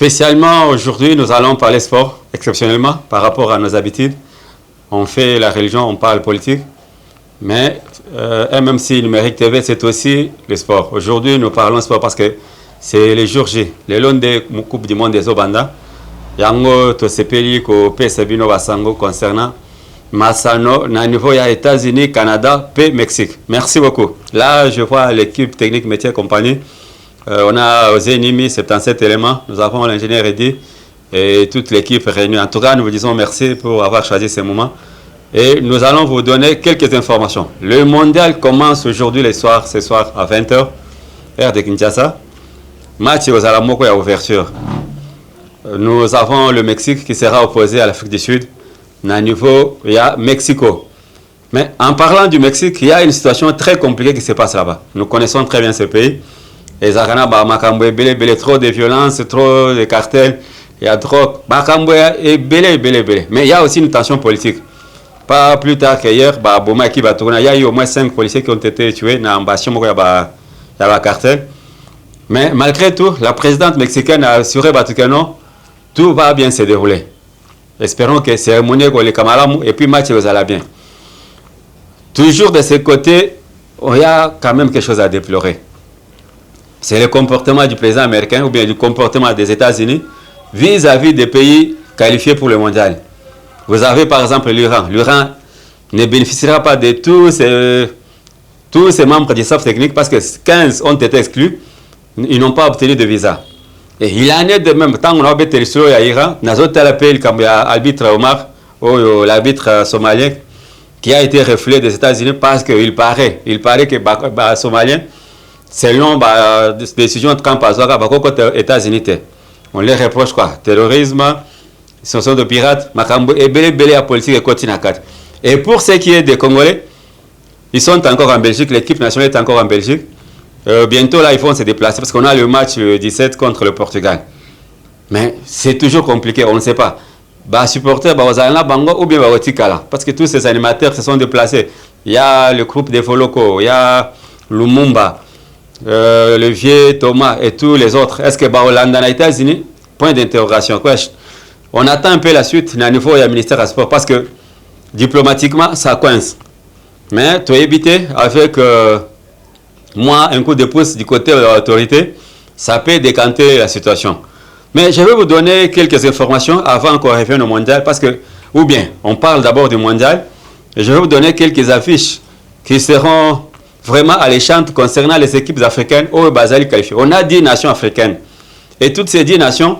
Spécialement aujourd'hui, nous allons parler sport, exceptionnellement, par rapport à nos habitudes. On fait la religion, on parle politique, mais MMC Numérique TV, c'est aussi le sport. Aujourd'hui, nous parlons sport parce que c'est les jours J, les longs de Coupe du Monde des Obanda. Yango to sepeli ko pesabino basango concernant Massano, na niveau ya États-Unis, Canada, et Mexique. Merci beaucoup. Là, je vois l'équipe technique métier compagnie. On a osé Nimi 77 éléments. Nous avons l'ingénieur Eddy et toute l'équipe réunie. En tout cas, nous vous disons merci pour avoir choisi ce moment. Et nous allons vous donner quelques informations. Le mondial commence aujourd'hui ce soir à 20h, heure de Kinshasa. Match aux Alamoko et à ouverture. Nous avons le Mexique qui sera opposé à l'Afrique du Sud. À niveau, il y a Mexico. Mais en parlant du Mexique, il y a une situation très compliquée qui se passe là-bas. Nous connaissons très bien ce pays. Les Arana, belé, trop de violence, trop de cartels, il y a trop. Et belé. Mais il y a aussi une tension politique. Pas plus tard qu'hier, il y a eu au moins 5 policiers qui ont été tués dans l'ambassade de la cartel. Mais malgré tout, la présidente mexicaine a assuré que non, tout va bien se dérouler. Espérons que cérémonie les Kamalamu et puis match vous allez bien. Toujours de ce côté, il y a quand même quelque chose à déplorer. C'est le comportement du président américain ou bien du comportement des États-Unis vis-à-vis des pays qualifiés pour le mondial. Vous avez par exemple l'Iran. L'Iran ne bénéficiera pas de tous ces membres du staff technique parce que 15 ont été exclus. Ils n'ont pas obtenu de visa. Et il en est de même. Tant qu'on a obtenu à l'Iran, nous avons appelé l'arbitre Omar, ou l'arbitre somalien, qui a été reflé des États-Unis parce qu'il paraît que les Somaliens, selon la décision de Trump aux États-Unis, on les reproche quoi? Terrorisme, ils sont de pirates, et belé à politique et continue. Et pour ce qui est des Congolais, ils sont encore en Belgique, l'équipe nationale est encore en Belgique. Bientôt là, ils vont se déplacer parce qu'on a le match le 17 contre le Portugal. Mais c'est toujours compliqué, on ne sait pas. Supporters, ou bien parce que tous ces animateurs se sont déplacés. Il y a le groupe des Foloko, il y a Lumumba, le vieux Thomas et tous les autres. Est-ce que Hollande aux États-Unis? Point d'interrogation. On attend un peu la suite au niveau du ministère des Sports parce que diplomatiquement, ça coince. Mais tu as évité avec moi un coup de pouce du côté de l'autorité, ça peut décanter la situation. Mais je vais vous donner quelques informations avant qu'on revienne au mondial parce que, ou bien, on parle d'abord du mondial et je vais vous donner quelques affiches qui seront vraiment alléchantes concernant les équipes africaines au Basali qualifiées. On a 10 nations africaines et toutes ces 10 nations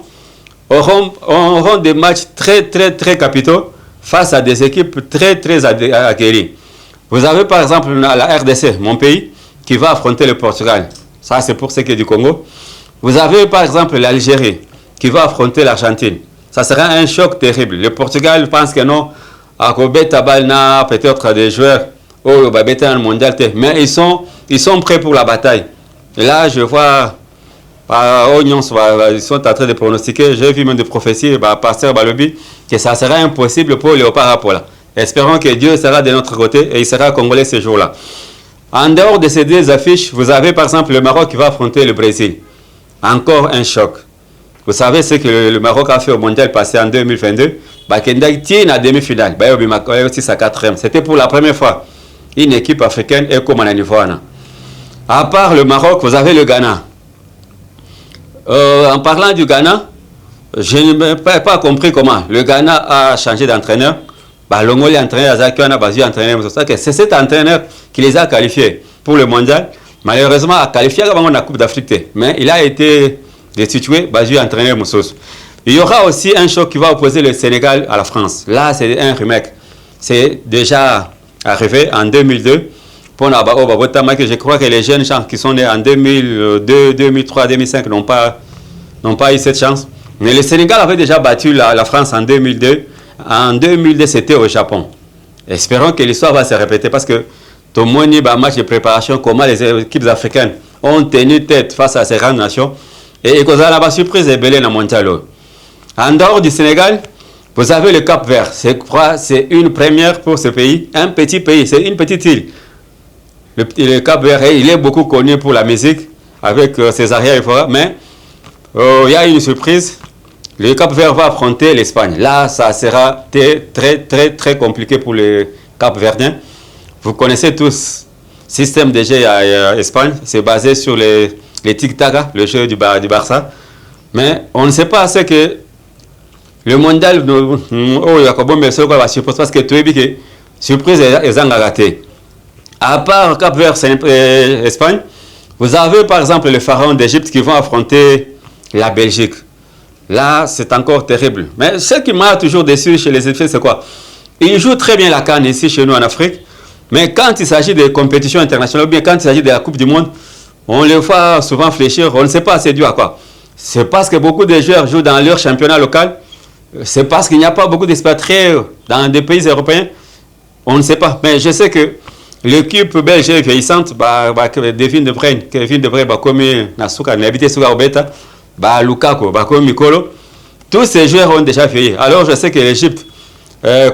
auront des matchs très capitaux face à des équipes très aguerries. Vous avez par exemple la RDC, mon pays, qui va affronter le Portugal. Ça, c'est pour ce qui est du Congo. Vous avez par exemple l'Algérie qui va affronter l'Argentine. Ça sera un choc terrible. Le Portugal pense que non, à Tabalna, peut-être des joueurs au mondial, mais ils sont prêts pour la bataille. Et là, je vois, ils sont en train de pronostiquer, j'ai vu même des prophéties, Pasteur Balobi, que ça sera impossible pour Léopard Apola. Espérons que Dieu sera de notre côté et il sera congolais ce jour-là. En dehors de ces deux affiches, vous avez par exemple le Maroc qui va affronter le Brésil. Encore un choc. Vous savez ce que le Maroc a fait au mondial passé en 2022. Bakenda tient la demi-finale. Aussi sa 4e. C'était pour la première fois. Une équipe africaine est comme un niveau. À part le Maroc, vous avez le Ghana. En parlant du Ghana, je n'ai pas compris comment. Le Ghana a changé d'entraîneur. Longoli entraîneur, c'est cet entraîneur qui les a qualifiés pour le mondial. Malheureusement, a qualifié la Coupe d'Afrique. Mais il a été destitué, Bazu entraîneur Moussos. Il y aura aussi un choc qui va opposer le Sénégal à la France. Là, c'est un remake. C'est déjà arrivé en 2002. Je crois que les jeunes gens qui sont nés en 2002, 2003, 2005 n'ont pas eu cette chance. Mais le Sénégal avait déjà battu la France en 2002. En 2002, c'était au Japon. Espérons que l'histoire va se répéter parce que tout le monde a un match de préparation, comment les équipes africaines ont tenu tête face à ces grandes nations. Et qu'on a la surprise est belle dans le mondial. En dehors du Sénégal, vous avez le Cap Vert. C'est une première pour ce pays. Un petit pays, c'est une petite île. Le Cap Vert, il est beaucoup connu pour la musique avec ses arrières et forêts. Mais il y a une surprise. le Cap-Vert va affronter l'Espagne. Là, ça sera très compliqué pour les Cap-Verdiens. Vous connaissez tous le système de jeu à Espagne. C'est basé sur les tic-tac, le jeu du Barça. Mais on ne sait pas ce que le mondial, parce que tu es que surprise est raté. À part Cap-Vert, Espagne, vous avez par exemple les pharaons d'Égypte qui vont affronter la Belgique. Là, c'est encore terrible. Mais ce qui m'a toujours déçu chez les Égyptiens, c'est quoi? Ils jouent très bien la CAN ici chez nous en Afrique, mais quand il s'agit de compétitions internationales, ou bien quand il s'agit de la Coupe du Monde, on les voit souvent fléchir, on ne sait pas c'est dû à quoi. C'est parce que beaucoup de joueurs jouent dans leur championnat local, c'est parce qu'il n'y a pas beaucoup d'expatriés dans des pays européens, on ne sait pas. Mais je sais que l'équipe belge est vieillissante, Kevin De Bruyne, comme Nasuka, n'habité sur Obeta, Lukaku, comme Mikolo, tous ces joueurs ont déjà vieilli. Alors je sais que l'Égypte,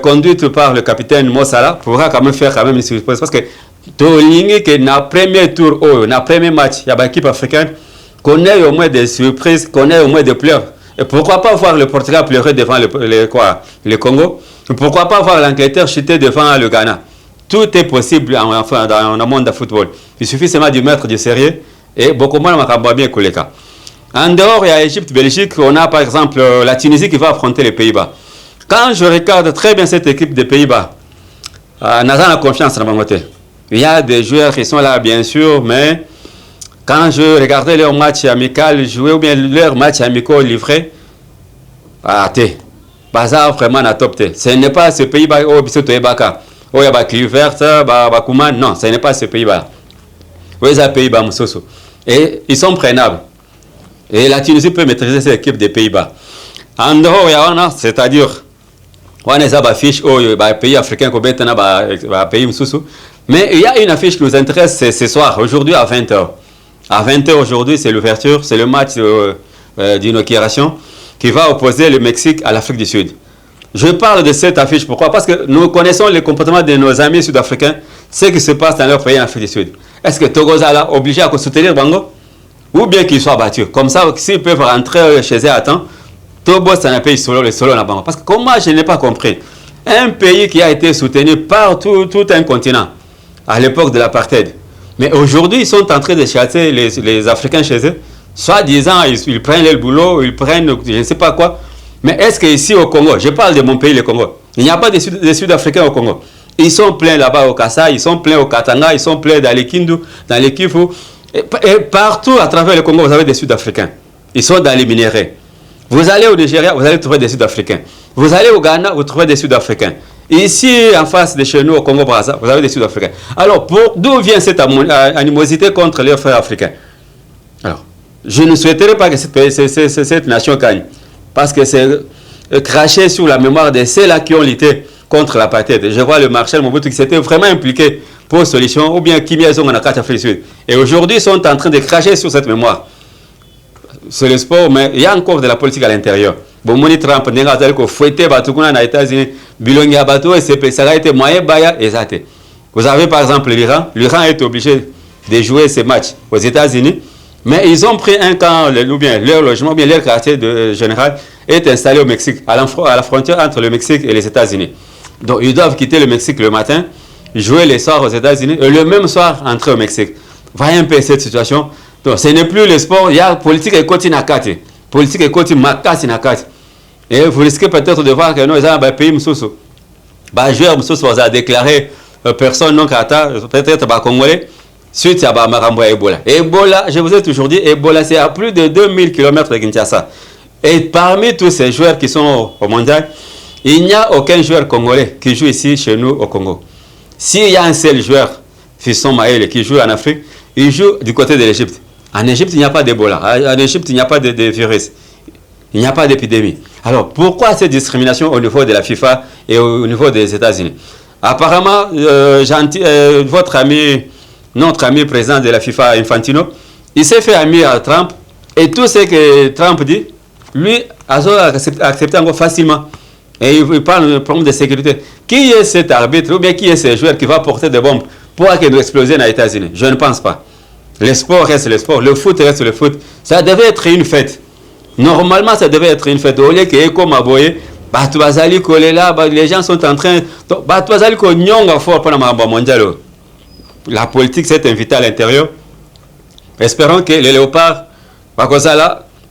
conduite par le capitaine Mo Salah, pourra quand même faire une surprise parce que Toligny que dans le premier tour, dans le premier match, il y a une équipe africaine qu'on ait au moins des surprises, qu'on ait au moins des pleurs. Et pourquoi pas voir le Portugal pleurer devant le Congo? Pourquoi pas voir l'Angleterre chuter devant le Ghana? Tout est possible dans le monde de football. Il suffit seulement de mettre du sérieux et beaucoup moins de bien que les cas. En dehors, il y a Égypte, Belgique, on a par exemple la Tunisie qui va affronter les Pays-Bas. Quand je regarde très bien cette équipe des Pays-Bas, n'a confiance dans mon côté. Il y a des joueurs qui sont là, bien sûr, mais quand je regardais leur match amical jouer ou bien leur match amicaux livré, bazar vraiment na top T. Ce n'est pas ce Pays-Bas au Bissau Ebaka. Oh, il y a Clivert, Kouman. Non, ce n'est pas ce Pays-Bas. Oui, c'est un Pays-Bas, Moussoso. Et ils sont prenables. Et la Tunisie peut maîtriser cette équipe des Pays-Bas. En dehors, il y a, c'est-à-dire, on a des affiches, pays africains, pays Moussoso. Mais il y a une affiche qui nous intéresse ce soir, aujourd'hui à 20h. À 20h aujourd'hui, c'est l'ouverture, c'est le match d'inauguration qui va opposer le Mexique à l'Afrique du Sud. Je parle de cette affiche, pourquoi? Parce que nous connaissons les comportements de nos amis sud-africains, ce qui se passe dans leur pays en Afrique du Sud. Est-ce que Togo est obligé à soutenir Bango? Ou bien qu'ils soient battus? Comme ça, s'ils peuvent rentrer chez eux à temps, Togo c'est un pays solo, le solo là Bango. Parce que comment je n'ai pas compris? Un pays qui a été soutenu par tout un continent à l'époque de l'apartheid. Mais aujourd'hui, ils sont en train de chasser les Africains chez eux. Soit disant, ils prennent le boulot, ils prennent je ne sais pas quoi. Mais est-ce qu'ici au Congo, je parle de mon pays, le Congo, il n'y a pas de Sud-Africains au Congo. Ils sont pleins là-bas au Kassai, ils sont pleins au Katanga, ils sont pleins dans les Kindu, dans les Kivu. Et partout à travers le Congo, vous avez des Sud-Africains. Ils sont dans les minéraux. Vous allez au Nigeria, vous allez trouver des Sud-Africains. Vous allez au Ghana, vous trouvez des Sud-Africains. Ici, en face de chez nous, au Congo-Brazza, vous avez des Sud-Africains. Alors, d'où vient cette animosité contre les frères africains? Alors, je ne souhaiterais pas que cette nation gagne. Parce que c'est cracher sur la mémoire de ceux-là qui ont lutté contre l'apartheid. Je vois le Marshal Mobutu qui s'était vraiment impliqué pour solution, ou bien Kimi Azong en Afrique du Sud. Et aujourd'hui, ils sont en train de cracher sur cette mémoire. C'est le sport, mais il y a encore de la politique à l'intérieur. Bomoni Trump, n'engageait que fouetter Batoukuna aux États-Unis, Bilonga Bato, et ça a été moyen baya et zate. Vous avez par exemple l'Iran. L'Iran est obligé de jouer ces matchs aux États-Unis, mais ils ont pris un camp, ou bien leur logement, ou bien leur quartier général est installé au Mexique, à la frontière entre le Mexique et les États-Unis. Donc ils doivent quitter le Mexique le matin, jouer les soirs aux États-Unis, et le même soir entrer au Mexique. Voyez un peu cette situation. Donc ce n'est plus le sport, il y a politique et côté nakati. Politique et côté makasi nakati. Et vous risquez peut-être de voir que nous avons un pays Moussoussou. Joueur Moussoussou a déclaré personne non kata, peut-être congolais, suite à Marambo et Ebola. Ebola, je vous ai toujours dit, Ebola c'est à plus de 2000 km de Kinshasa. Et parmi tous ces joueurs qui sont au mondial, il n'y a aucun joueur congolais qui joue ici chez nous au Congo. S'il y a un seul joueur, Fisson Maël, qui joue en Afrique, il joue du côté de l'Égypte. En Égypte, il n'y a pas d'Ebola. En Égypte, il n'y a pas de virus. Il n'y a pas d'épidémie. Alors, pourquoi cette discrimination au niveau de la FIFA et au niveau des États-Unis? Apparemment, notre ami président de la FIFA, Infantino, il s'est fait ami à Trump et tout ce que Trump dit, lui, a accepté encore facilement. Et il parle de problème de sécurité. Qui est cet arbitre ou bien qui est ce joueur qui va porter des bombes pour qu'il nous explose aux États-Unis? Je ne pense pas. Le sport reste le sport, le foot reste le foot. Ça devait être une fête. Normalement, ça devait être une fête. Au lieu que comme aboye, les gens sont en train de... La politique s'est invitée à l'intérieur. Espérons que les léopards,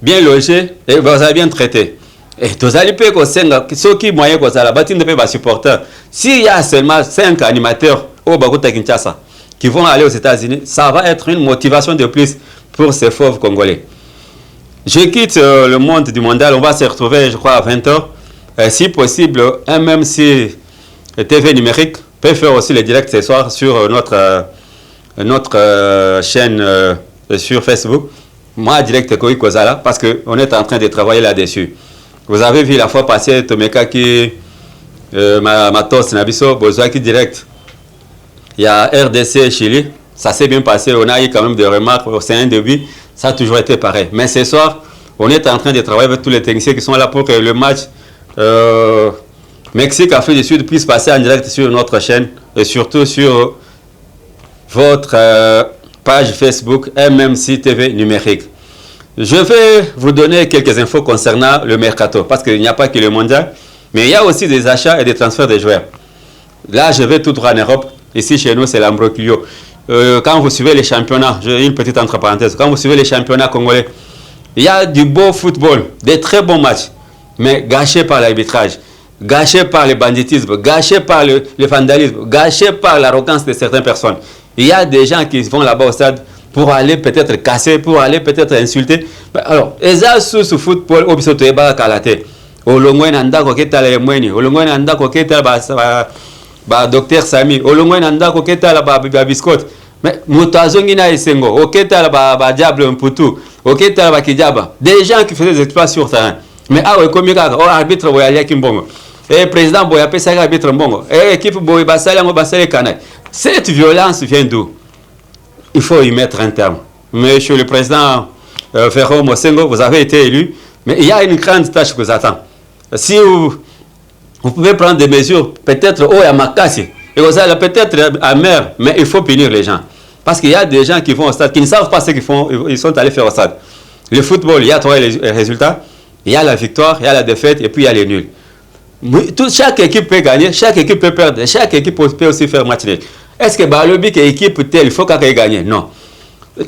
bien logés et bien traités. Et tous allez payer ceux qui moyens supporters. S'il y a seulement 5 animateurs au Bagota Kinshasa qui vont aller aux États-Unis, ça va être une motivation de plus pour ces fauves Congolais. Je quitte le monde du mondial, on va se retrouver, je crois, à 20h. Si possible, même si TV numérique peut faire aussi le direct ce soir sur notre chaîne sur Facebook. Moi, direct Koï Kozala, parce qu'on est en train de travailler là-dessus. Vous avez vu la fois passée, Tomeka qui Matos Nabiso, Bozouaki direct. Il y a RDC Chili, ça s'est bien passé, on a eu quand même des remarques, c'est un début, ça a toujours été pareil. Mais ce soir, on est en train de travailler avec tous les techniciens qui sont là pour que le match Mexique-Afrique du Sud puisse passer en direct sur notre chaîne et surtout sur votre page Facebook MMC TV numérique. Je vais vous donner quelques infos concernant le mercato parce qu'il n'y a pas que le mondial, mais il y a aussi des achats et des transferts de joueurs. Là, je vais tout droit en Europe. Ici, chez nous, c'est l'ambroglio. Quand vous suivez les championnats, j'ai une petite entre parenthèses, quand vous suivez les championnats congolais, il y a du beau football, des très bons matchs, mais gâchés par l'arbitrage, gâchés par le banditisme, gâchés par le vandalisme, gâchés par l'arrogance de certaines personnes. Il y a des gens qui vont là-bas au stade pour aller peut-être casser, pour aller peut-être insulter. Alors, eza sous football, obisoto eba kalate. Olongwe nanda koketa la mweni, olongwe nanda koketa ba docteur Sami, olongwe nanda koketa la ba biscotte. Mais mutazongi na esengo, oketa la ba diable mputu, oketa la ba kijaba. Des gens qui faisaient des exploits sur terrain. Mais ah ouais, comme ça, arbitre boya kimbongo. Et président boya pesa arbitre mbongo. Et équipe boya basala ngo basale kanai. Cette violence vient d'où? Il faut y mettre un terme. Monsieur le président Ferro Mosengo, vous avez été élu, mais il y a une grande tâche qui vous attend. Si vous pouvez prendre des mesures, peut-être au Yamakasi, et vous allez peut-être amer, mais il faut punir les gens. Parce qu'il y a des gens qui vont au stade, qui ne savent pas ce qu'ils font, ils sont allés faire au stade. Le football, il y a trois résultats, il y a la victoire, il y a la défaite, et puis il y a les nuls. Chaque équipe peut gagner, chaque équipe peut perdre, chaque équipe peut aussi faire match nul. Est-ce que Balobi, que l'équipe telle, il faut qu'elle gagne? Non.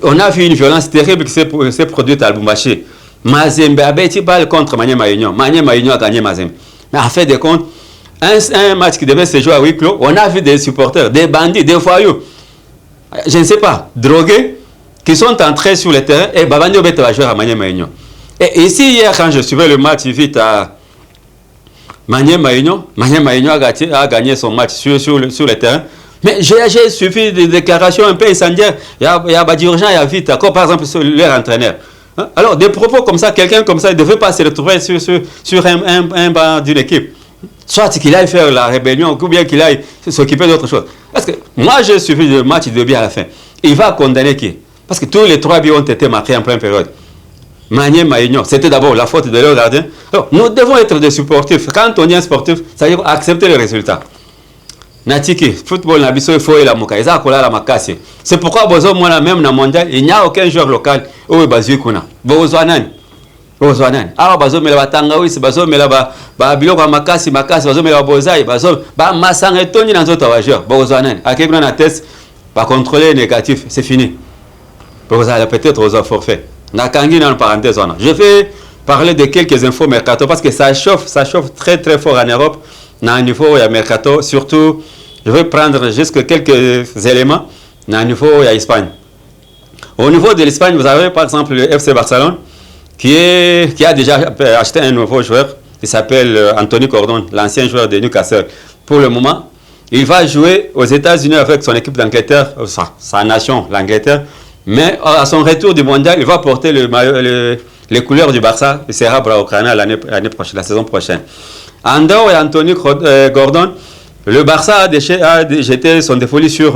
On a vu une violence terrible qui s'est produite à Lubumbashi. Mazembe a battu balle contre Maniema Union. Maniema Union a gagné Mazembe. Mais en fait de compte, un match qui devait se jouer à huis clos, on a vu des supporters, des bandits, des voyous, je ne sais pas, drogués, qui sont entrés sur le terrain et Babandi Obete va jouer à Maniema Union. Et ici, hier, quand je suivais le match vite à Maniema Union a gagné son match sur le terrain. Mais j'ai suivi des déclarations un peu incendiaires. Il y a d'urgence, il y a vite, comme par exemple sur leur entraîneur. Hein? Alors, des propos comme ça, quelqu'un comme ça, il ne devait pas se retrouver sur un banc d'une équipe. Soit qu'il aille faire la rébellion, ou bien qu'il aille s'occuper d'autre chose. Parce que moi, j'ai suivi le match de début à la fin. Il va condamner qui? Parce que tous les 3 buts ont été marqués en pleine période. Maniema Union, c'était d'abord la faute de leur gardien. Alors, nous devons être des sportifs. Quand on est un sportif, ça veut dire accepter les résultats. Natiki, football na biso il faut la moka, eza kola la makasi. C'est pourquoi bozo mona même na mondial, il n'y a aucun joueur local où bazui kuna. Bozo nani? Ah bazo mela batanga wisi, bazo mela ba biloko makasi, bazo mela bozai, bazo ba masanga toni na nzoto wa joueur. Bozo nani? Akebna na test, ba contrôler négatif, c'est fini. Bozo peut-être aux forfaits. Na kangi dans parenthèse on. Je vais parler de quelques infos mercato parce que ça chauffe très très fort en Europe. Dans le niveau il y a mercato, surtout je vais prendre juste quelques éléments dans le niveau il y a Espagne. Au niveau de l'Espagne, vous avez par exemple le FC Barcelone qui a déjà acheté un nouveau joueur, il s'appelle Anthony Gordon, l'ancien joueur de Newcastle. Pour le moment, il va jouer aux États-Unis avec son équipe d'Angleterre, sa nation, l'Angleterre, mais à son retour du mondial, il va porter les couleurs du Barça, il sera Blaugrana l'année prochaine, la saison prochaine. Andor et Anthony Gordon, le Barça a jeté son défolie sur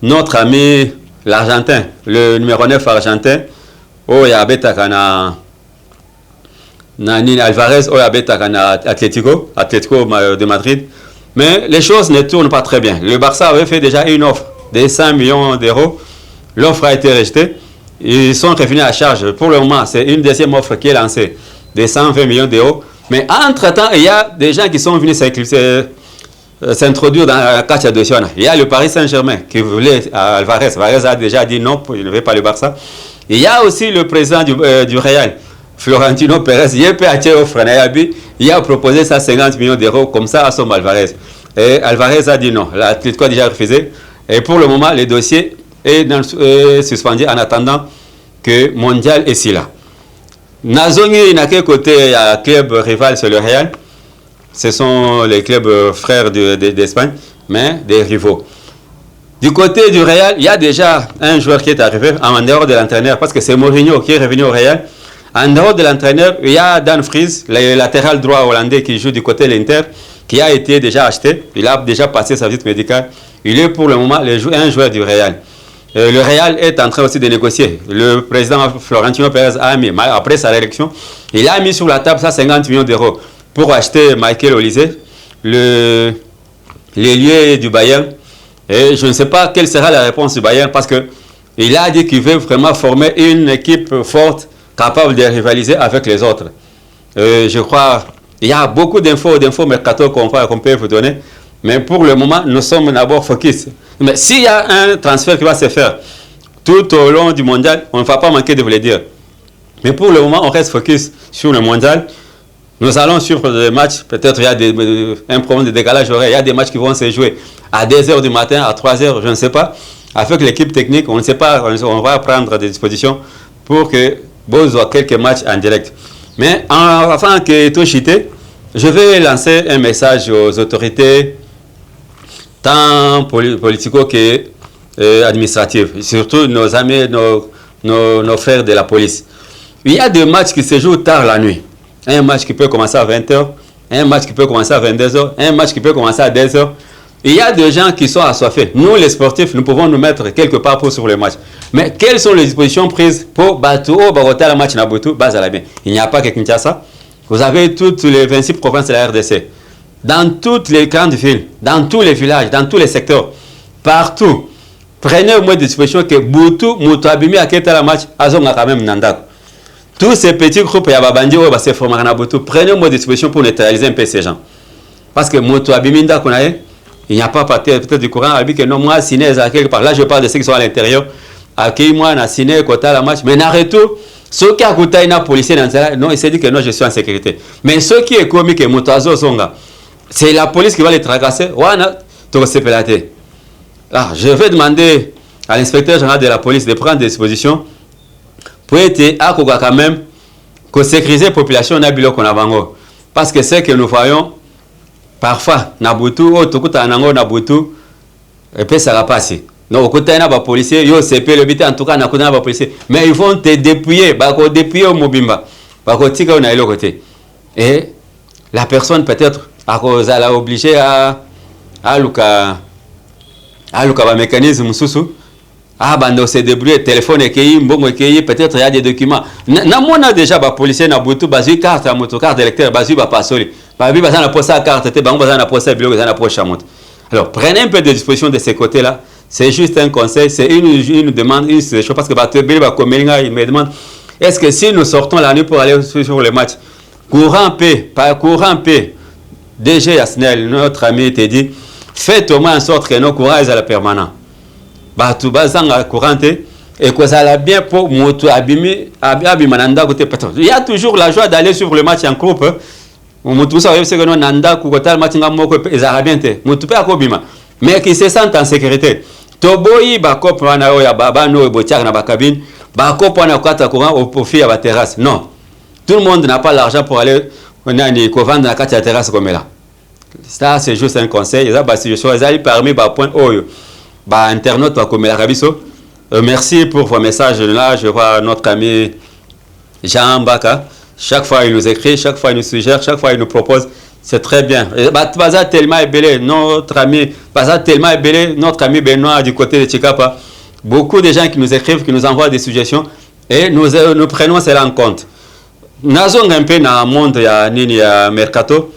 notre ami l'Argentin, le numéro 9 argentin, Oya Betakana Nani Alvarez, Oya Betakana Atlético de Madrid. Mais les choses ne tournent pas très bien. Le Barça avait fait déjà une offre de 5 millions d'euros. L'offre a été rejetée. ils sont revenus à charge. Pour le moment, c'est une deuxième offre qui est lancée de 120 millions d'euros. Mais entre-temps, il y a des gens qui sont venus s'introduire dans la catch de Siona. Il y a le Paris Saint-Germain qui voulait Alvarez. Alvarez a déjà dit non, il ne veut pas le Barça. Il y a aussi le président du Real, Florentino Pérez. Il a proposé ça 50 millions d'euros comme ça à son Alvarez. Et Alvarez a dit non. L'Atlético a déjà refusé. Et pour le moment, le dossier est suspendu en attendant que Mondial est si là. Nazongi n'a qu'un côté un club rival, c'est le Real. Ce sont les clubs frères d'Espagne, mais des rivaux. Du côté du Real, il y a déjà un joueur qui est arrivé en dehors de l'entraîneur, parce que c'est Mourinho qui est revenu au Real. En dehors de l'entraîneur, il y a Dan Fries, le latéral droit hollandais qui joue du côté de l'Inter, qui a été déjà acheté. Il a déjà passé sa visite médicale. Il est pour le moment un joueur du Real. Le Real est en train aussi de négocier. Le président Florentino Pérez a mis, après sa réélection, il a mis sur la table 50 millions d'euros pour acheter Michael Olise, l'ailier du Bayern. Et je ne sais pas quelle sera la réponse du Bayern parce qu'il a dit qu'il veut vraiment former une équipe forte capable de rivaliser avec les autres. Je crois il y a beaucoup d'infos mercato qu'on peut vous donner. Mais pour le moment, nous sommes d'abord focus. Mais s'il y a un transfert qui va se faire tout au long du mondial, on ne va pas manquer de vous le dire. Mais pour le moment, on reste focus sur le mondial. Nous allons sur des matchs, peut-être il y a un problème de décalage horaire, il y a des matchs qui vont se jouer à 2h du matin, à 3h, je ne sais pas. Avec l'équipe technique, on ne sait pas, on va prendre des dispositions pour que vous ayez quelques matchs en direct. Mais avant que tout chite, je vais lancer un message aux autorités, tant politico que administratives, surtout nos amis, nos frères de la police. Il y a des matchs qui se jouent tard la nuit. Un match qui peut commencer à 20h, un match qui peut commencer à 22h, un match qui peut commencer à 10h. Il y a des gens qui sont assoiffés. Nous, les sportifs, nous pouvons nous mettre quelque part pour sur le match. Mais quelles sont les dispositions prises pour battre le match Nabutu, Bazalabé? Il n'y a pas que Kinshasa. Vous avez toutes les 26 provinces de la RDC. Dans toutes les grandes villes, dans tous les villages, dans tous les secteurs, partout. Prenez au moins des dispositions que Boutu, Moutouabimi, a quitté le match, Azonga quand même Nandak. Tous ces petits groupes, prenez au moins des dispositions pour neutraliser un peu ces gens. Parce que Moutouabimi, il n'y a pas peut-être du courant, que non, moi, Siné, quelque part. Là, je parle de ceux qui sont à l'intérieur. Moi, na Siné, Kota, la match. Mais n'arrêtez tout. Ceux qui ont été policiers, non, il s'est dit que non, je suis en sécurité. Mais ceux qui sont commis que Moutazo Songa, c'est la police qui va les tracasser. Je vais demander à l'inspecteur général de la police de prendre des dispositions pour être quand même que sécuriser la population n'a bilo qu'on a vango. Parce que c'est que nous voyons parfois Nabutu, Tokuta Nango Nabutu, et puis ça va passer. Non, côté na ba policier, yo CP le bité en tout cas na côté na ba policier, mais ils vont te dépouiller, ba ko dépouiller au mobimba. Ba ko tika na ilo côté. Et la personne peut-être à cause elle a obligé à luka ba mécanisme sous bando se débrouiller téléphone et mbongo et peut-être il y a des documents. Na mona déjà ba policier na butu bazu carte à moto carte d'électeur bazu ba passoli. Ba bi bazana posa carte te bango bazana posa bilo bazana pocha monte. Alors prenez un peu de disposition de ces côtés-là. C'est juste un conseil, c'est une demande, une chose parce que il me demande est-ce que si nous sortons la nuit pour aller sur le match, courant P, DG Yasnel, notre ami te dit, faites au moins en sorte que nos courants soient permanents. Tout bazanga courante et que ça va bien pour moto abimi abimananda côté pétrole. Il y a toujours la joie d'aller sur le match en groupe. Moto ça veut dire que nous nanda kukota match ngamoko les arabiens te. Moto pe akobima. Mais qui se sentent en sécurité. Toboyi bakop wana oya baba no botiak na bakabine, bakop wana kata courant au profit à la terrasse. Non. Tout le monde n'a pas l'argent pour aller vendre la carte à la terrasse comme là. Ça c'est juste un conseil. Ça bah si je choisis parmi ba point oyo. Bah internaute va comme la rabiso. Merci pour vos messages là, je vois notre ami Jean Baka. Chaque fois il nous écrit, chaque fois il nous suggère, chaque fois il nous propose. C'est très bien. Baza tellement ébélé, notre ami, Baza tellement ébélé, notre ami Benoît du côté de Chikapa. Beaucoup de gens qui nous écrivent, qui nous envoient des suggestions et nous prenons cela en compte. Nous avons un peu dans le monde, il y a Mercato,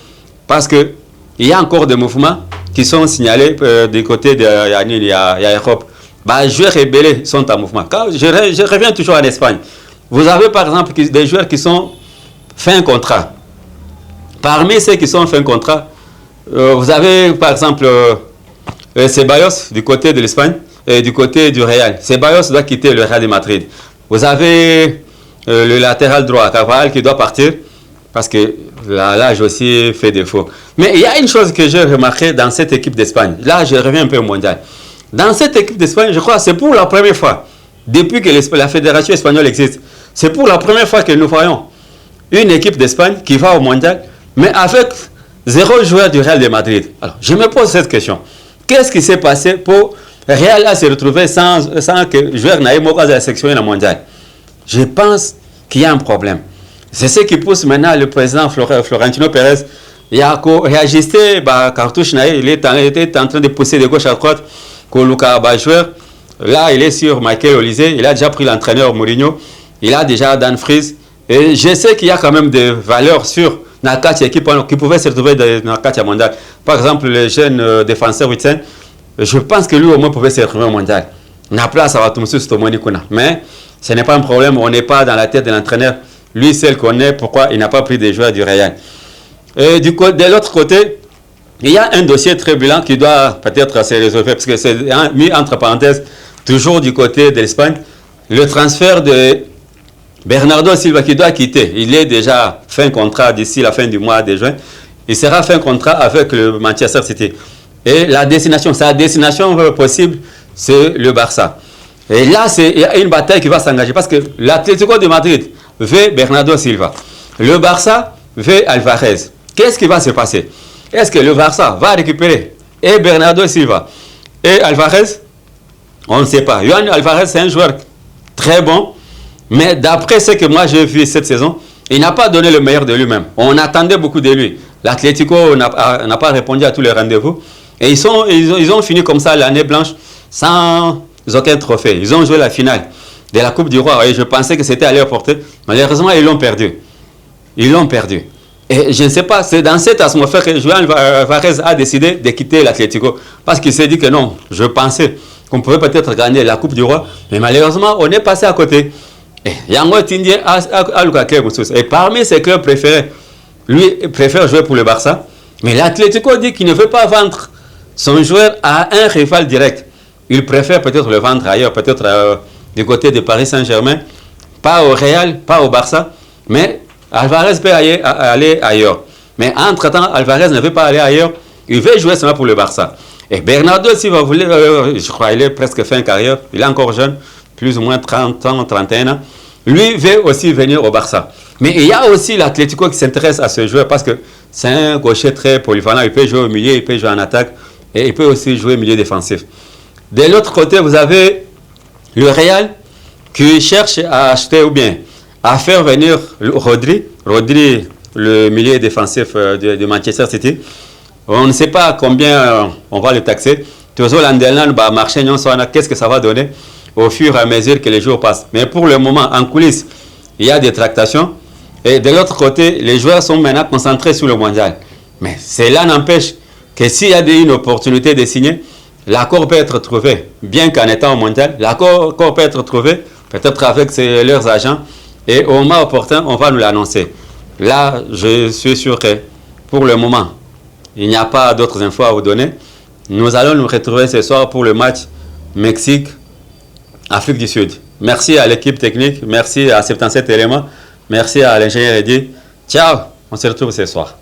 parce qu'il y a encore des mouvements qui sont signalés du côté de l'Europe. les joueurs rebelles sont en mouvement. Quand je reviens toujours en Espagne. Vous avez par exemple des joueurs qui sont fait un contrat. Parmi ceux qui sont fait un contrat, vous avez par exemple Ceballos du côté de l'Espagne et du côté du Real. Ceballos doit quitter le Real de Madrid. Vous avez le latéral droit, Carvajal, qui doit partir parce que l'âge aussi fait défaut. Mais il y a une chose que j'ai remarqué dans cette équipe d'Espagne. Là, je reviens un peu au mondial. Dans cette équipe d'Espagne, je crois que c'est pour la première fois, depuis que la fédération espagnole existe, c'est pour la première fois que nous voyons une équipe d'Espagne qui va au mondial, mais avec 0 joueur du Real de Madrid. Alors, je me pose cette question. Qu'est-ce qui s'est passé pour Real à se retrouver sans que le joueur n'ait pas la section dans le mondial? Je pense qu'il y a un problème. C'est ce qui pousse maintenant le président Florentino Pérez. Il a réajusté cartouche, il était en train de pousser de gauche à droite pour Luka joueur. Là, il est sur Michael Olise. Il a déjà pris l'entraîneur Mourinho. Il a déjà Dan Fries. Et je sais qu'il y a quand même des valeurs sur Nakatia qui pouvaient se retrouver dans Nakatia mondial. Par exemple, le jeune défenseur Witsen, je pense que lui au moins pouvait se retrouver au mondial. La place à Watumsu Stomonikuna. Mais ce n'est pas un problème, on n'est pas dans la tête de l'entraîneur. Lui seul connaît pourquoi il n'a pas pris des joueurs du Real. Et de l'autre côté, il y a un dossier très brillant qui doit peut-être se résolver, parce que c'est mis entre parenthèses, toujours du côté de l'Espagne, le transfert de Bernardo Silva qui doit quitter. Il est déjà fin contrat d'ici la fin du mois de juin. Il sera fin contrat avec le Manchester City. Et sa destination possible, c'est le Barça. Et là, il y a une bataille qui va s'engager parce que l'Atlético de Madrid veut Bernardo Silva. Le Barça veut Alvarez. Qu'est-ce qui va se passer? Est-ce que le Barça va récupérer et Bernardo Silva et Alvarez? On ne sait pas. Yohan Alvarez, c'est un joueur très bon, mais d'après ce que moi j'ai vu cette saison, il n'a pas donné le meilleur de lui-même. On attendait beaucoup de lui. L'Atlético n'a pas répondu à tous les rendez-vous. Et ils ont fini comme ça l'année blanche sans aucun trophée. Ils ont joué la finale de la Coupe du Roi et je pensais que c'était à leur portée. Malheureusement, ils l'ont perdu. Ils l'ont perdu. Et je ne sais pas, c'est dans cette atmosphère que Yohan Alvarez a décidé de quitter l'Atlético. Parce qu'il s'est dit que non, je pensais qu'on pouvait peut-être gagner la Coupe du Roi. Mais malheureusement, on est passé à côté. Et Yango Tindie a Lukaku. Et parmi ses clubs préférés, lui préfère jouer pour le Barça. Mais l'Atlético dit qu'il ne veut pas vendre son joueur à un rival direct. Il préfère peut-être le vendre ailleurs, peut-être du côté de Paris Saint-Germain, pas au Real, pas au Barça, mais Alvarez peut aller ailleurs. Mais entre-temps, Alvarez ne veut pas aller ailleurs, il veut jouer seulement pour le Barça. Et Bernardo, si vous voulez, je crois qu'il est presque fin carrière, il est encore jeune, plus ou moins 30 ans, 31 ans, lui veut aussi venir au Barça. Mais il y a aussi l'Atlético qui s'intéresse à ce joueur parce que c'est un gaucher très polyvalent, il peut jouer au milieu, il peut jouer en attaque et il peut aussi jouer au milieu défensif. De l'autre côté, vous avez le Real qui cherche à acheter ou bien à faire venir Rodri, le milieu défensif de Manchester City. On ne sait pas combien on va le taxer. Toujours l'Andelan va marcher, qu'est-ce que ça va donner au fur et à mesure que les jours passent. Mais pour le moment, en coulisses, il y a des tractations. Et de l'autre côté, les joueurs sont maintenant concentrés sur le mondial. Mais cela n'empêche que s'il y a une opportunité de signer, l'accord peut être trouvé, bien qu'en étant au mondial, l'accord peut être trouvé, peut-être avec leurs agents, et au moment opportun, on va nous l'annoncer. Là, je suis sûr que pour le moment, il n'y a pas d'autres infos à vous donner. Nous allons nous retrouver ce soir pour le match Mexique-Afrique du Sud. Merci à l'équipe technique, merci à 77 éléments, merci à l'ingénieur Eddy. Ciao, on se retrouve ce soir.